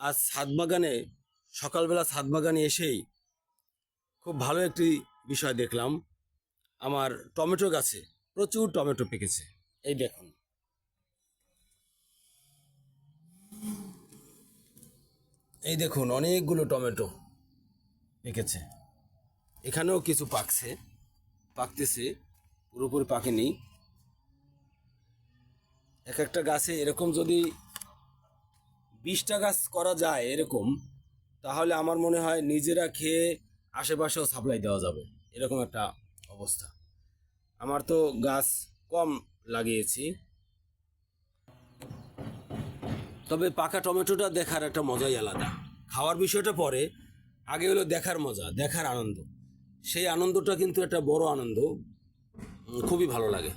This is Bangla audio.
আজ ছাদ বাগানে সকালবেলা ছাদ বাগানে এসেই খুব ভালো একটি বিষয় দেখলাম। আমার টমেটো গাছে প্রচুর টমেটো পেকেছে। এই দেখুন, এই দেখুন অনেকগুলো টমেটো পেকেছে। এখানেও কিছু পাকতেছে, পুরোপুরি পাকেনি। এক একটা গাছে এরকম যদি 20টা গাছ করা যায় এরকম, তাহলে আমার মনে হয় নিজেরা খেয়ে আশেপাশেও সাপ্লাই দেওয়া যাবে, এরকম একটা অবস্থা। আমার তো গাছ কম লাগিয়েছি, তবে পাকা টমেটোটা দেখার একটা মজাই আলাদা। খাওয়ার বিষয়টা পরে, আগে হলো দেখার মজা, দেখার আনন্দ। সেই আনন্দটা কিন্তু একটা বড় আনন্দ, খুবই ভালো লাগে।